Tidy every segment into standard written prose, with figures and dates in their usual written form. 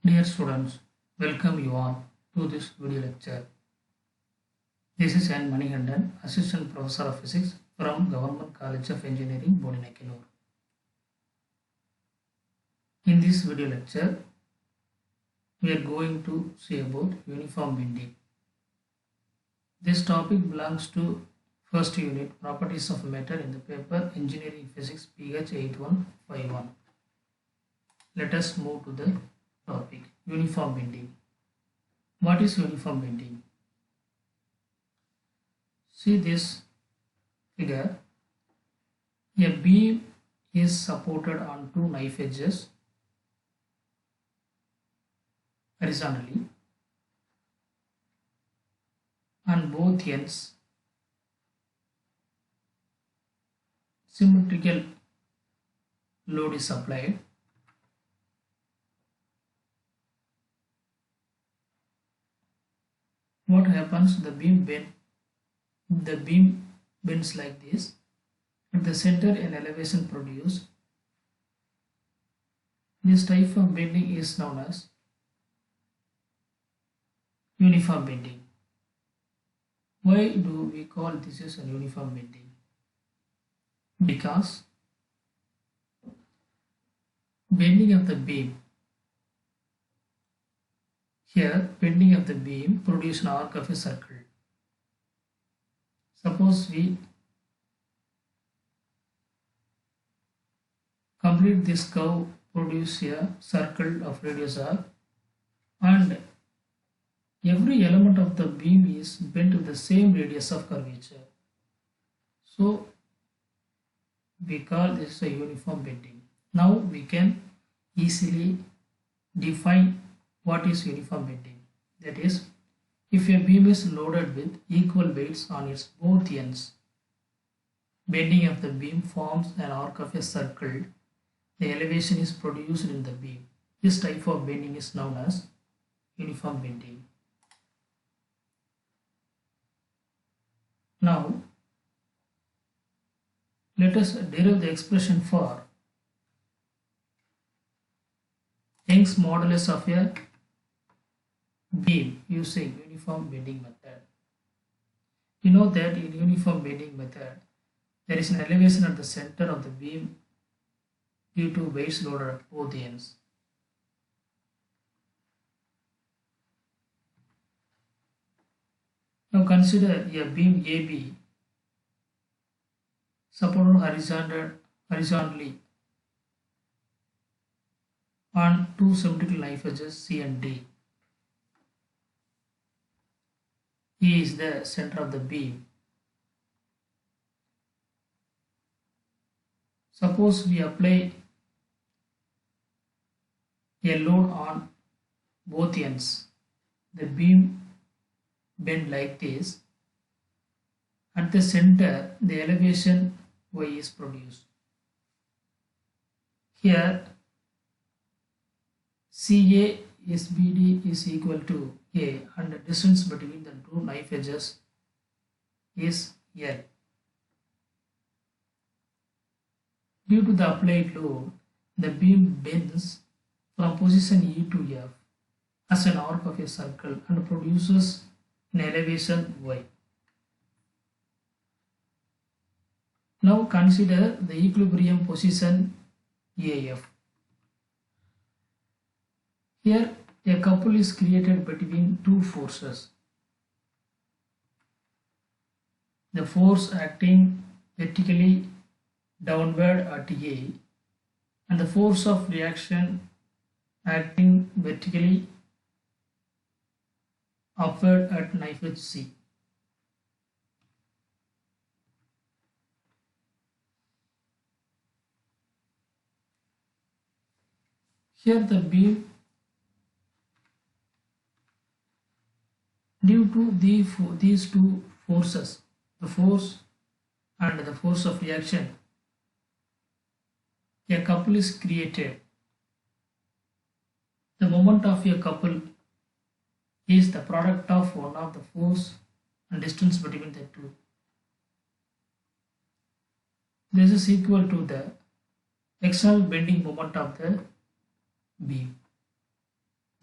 Dear students, welcome you all to this video lecture. This is N. Manikandan, Assistant Professor of Physics from Government College of Engineering, Bodinakillur. In this video lecture, we are going to see about uniform bending. This topic belongs to first unit, Properties of Matter, in the paper Engineering Physics PH8151. Let us move to the topic, uniform bending. What is uniform bending? See this figure. A beam is supported on two knife edges horizontally, and both ends symmetrical load is applied. What happens? The beam bends like this. At the center, an elevation produced. This type of bending is known as uniform bending. Why do we call this as a uniform bending? Because bending of the beam, here bending of the beam produces an arc of a circle. Suppose we complete this curve, produce a circle of radius r, and every element of the beam is bent with the same radius of curvature. So we call this a uniform bending. Now we can easily define what is uniform bending. That is, if a beam is loaded with equal weights on its both ends, bending of the beam forms an arc of a circle. The elevation is produced in the beam. This type of bending is known as uniform bending. Now, let us derive the expression for Young's modulus of a beam using uniform bending method. You know that in uniform bending method, there is an elevation at the center of the beam due to weights loaded at both ends. Now consider a beam AB supported horizontally on two symmetrical knife edges C and D. E is the center of the beam. Suppose we apply a load on both ends. The beam bend like this. At the center, the elevation Y is produced. Here, CA is BD is equal to A, and the distance between the two knife edges is L. Due to the applied load, the beam bends from position E to F as an arc of a circle and produces an elevation Y. Now consider the equilibrium position AF. Here a couple is created between two forces. The force acting vertically downward at A and the force of reaction acting vertically upward at knife edge C. Here the beam, due to these two forces, the force and the force of reaction, a couple is created. The moment of a couple is the product of one of the force and distance between the two. This is equal to the external bending moment of the beam.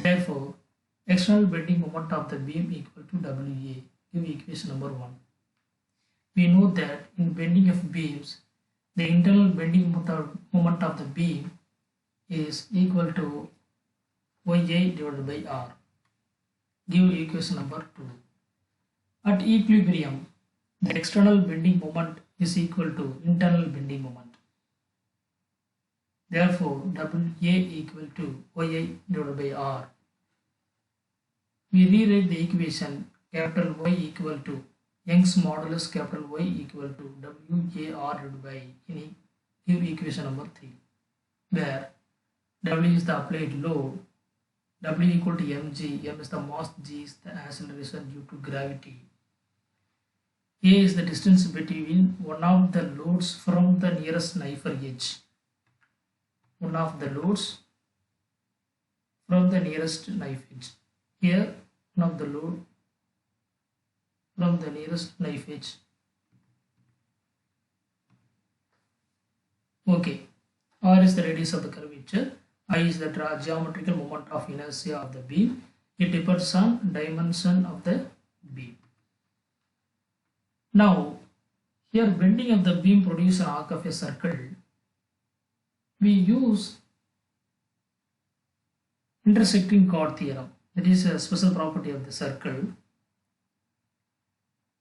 Therefore, external bending moment of the beam equal to WA. Give equation number 1. We know that in bending of beams, the internal bending moment of the beam is equal to YA divided by R. Give equation number 2. At equilibrium, the external bending moment is equal to internal bending moment. Therefore, WA equal to YA divided by R. We rewrite the equation capital Y equal to Young's modulus capital Y equal to WAR divided by give equation number 3, where W is the applied load, W equal to mg, m is the mass, g is the acceleration due to gravity. A is the distance between one of the loads from the nearest knife edge. One of the loads from the nearest knife edge. Here, one of the load from the nearest knife edge. Okay. R is the radius of the curvature. I is the geometrical moment of inertia of the beam. It depends on dimension of the beam. Now, here bending of the beam produces an arc of a circle. We use intersecting chord theorem. That is a special property of the circle.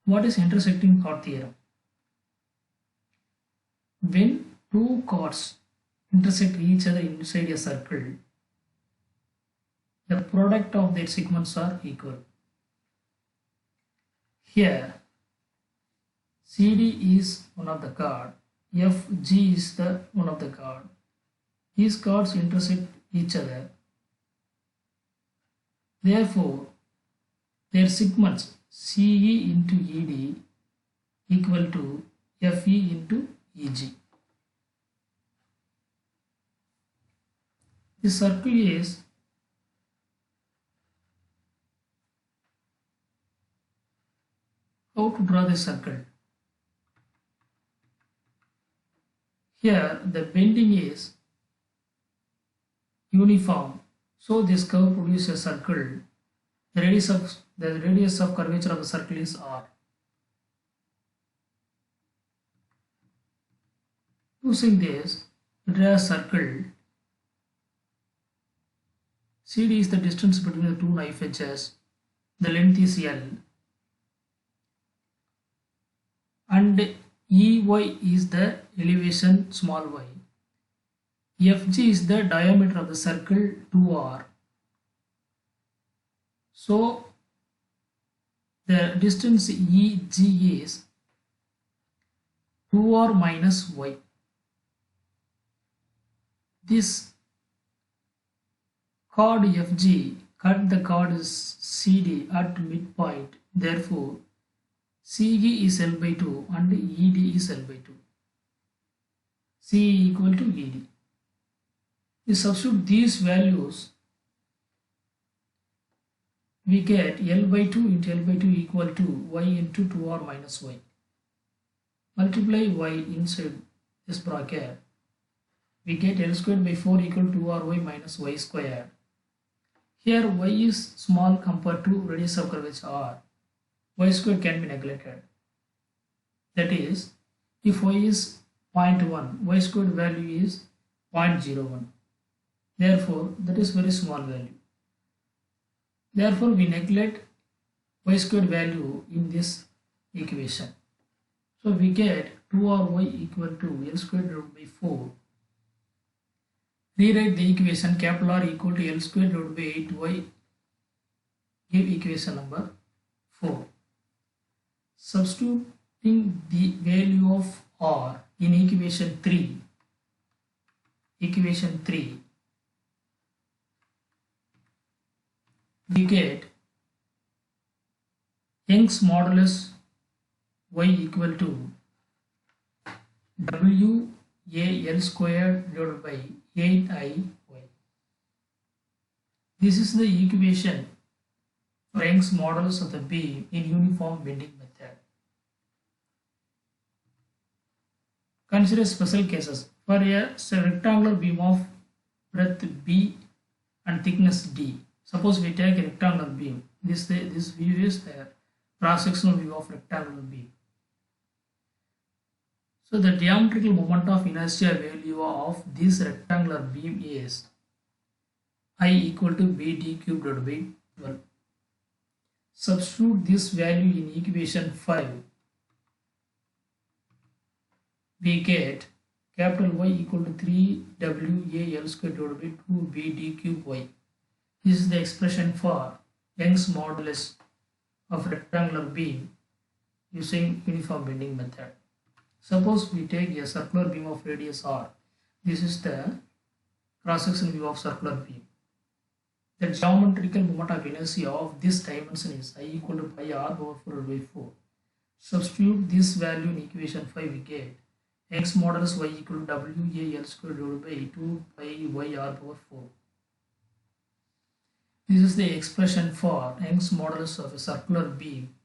What is intersecting chord theorem? When two chords intersect each other inside a circle, the product of their segments are equal. Here, CD is one of the chord, FG is the one of the chord. These chords intersect each other. Therefore, their segments CE into ED equal to FE into EG. The circle is how to draw the circle. Here the bending is uniform, so this curve produces a circle. The radius of curvature of the circle is R. Using this, we draw a circle. CD is the distance between the two knife edges. The length is L. And EY is the elevation small y. FG is the diameter of the circle 2R. So the distance EG is 2R minus y. This chord FG cut the chord CD at midpoint. Therefore, CG is L by 2 and ED is L by 2. C equal to ED. We substitute these values, we get L by 2 into L by 2 equal to y into 2R minus y. Multiply y inside this bracket. We get L squared by 4 equal to 2RY minus y squared. Here y is small compared to radius of curvature R. Y squared can be neglected. That is, if y is 0.1, y squared value is 0.01. Therefore, that is very small value. Therefore, we neglect y squared value in this equation. So we get 2RY equal to L squared divided by 4. Rewrite the equation capital R equal to L squared divided by 8y. Give equation number 4. Substituting the value of R in equation 3. We get Young's modulus y equal to WAL squared divided by 8IY. This is the equation for Young's modulus of the beam in uniform bending method. Consider special cases. For a rectangular beam of breadth B and thickness D, Suppose we take a rectangular beam. This view is the cross-sectional view of rectangular beam. So the geometrical moment of inertia value of this rectangular beam is I equal to BD cubed divided by 12. Substitute this value in equation 5. We get capital Y equal to 3WAL square divided by 2BD cube Y. This is the expression for Young's modulus of rectangular beam using uniform bending method. Suppose we take a circular beam of radius r. This is the cross-section view of circular beam. The geometrical moment of inertia of this dimension is I equal to pi r over 4 by 4. Substitute this value in equation 5, we get Young's modulus y equal to WAL square divided by 2 pi y r over 4. This is the expression for Young's modulus of a circular beam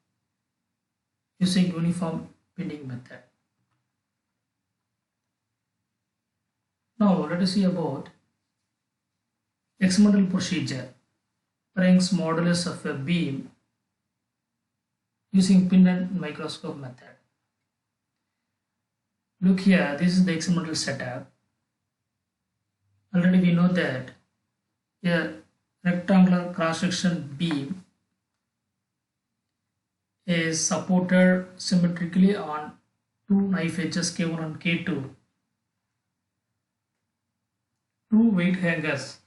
using uniform bending method. Now let us see about experimental procedure for Young's modulus of a beam using pin and microscope method. Look here, this is the experimental setup. Already we know that a rectangular cross-section beam is supported symmetrically on two knife edges K1 and K2. Two weight hangers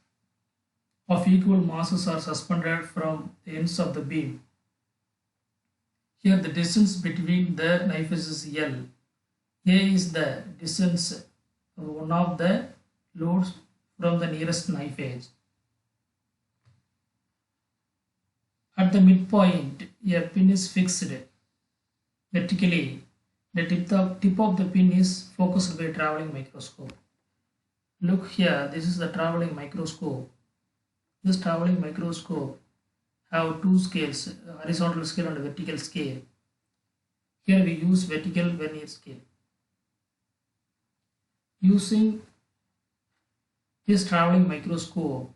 of equal masses are suspended from the ends of the beam. Here the distance between the knife edges is L. A is the distance of one of the loads from the nearest knife edge. At the midpoint, a pin is fixed vertically. The tip of the pin is focused by a traveling microscope. Look here, this is the traveling microscope. This traveling microscope have two scales, horizontal scale and vertical scale. Here we use vertical vernier scale. Using this traveling microscope,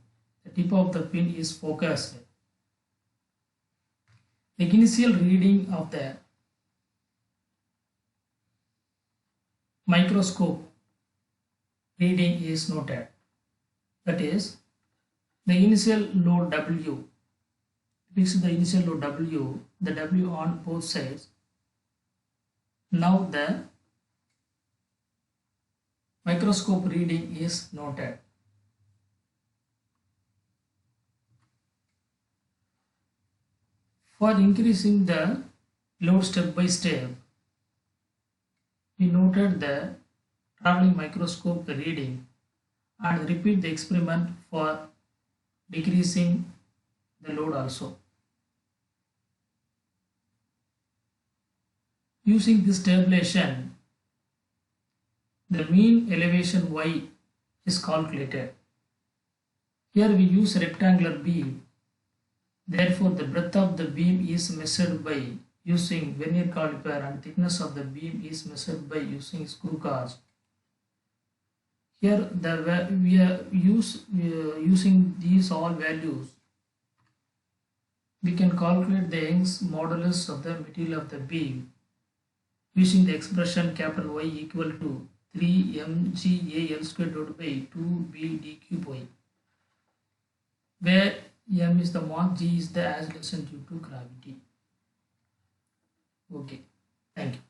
the tip of the pin is focused. The initial reading of the microscope reading is noted. That is, the initial load W, fix the initial load W, the W on both sides. Now the microscope reading is noted. For increasing the load step by step, we noted the traveling microscope reading and repeat the experiment for decreasing the load also. Using this tabulation, the mean elevation y is calculated. Here we use rectangular beam. Therefore, the breadth of the beam is measured by using vernier caliper and thickness of the beam is measured by using screw gauge. Here we are using these all values. We can calculate the Young's modulus of the material of the beam using the expression capital Y equal to 3mgal square divided by 2bd cube y, where m is the mass, g is the acceleration due to gravity. Okay, thank you.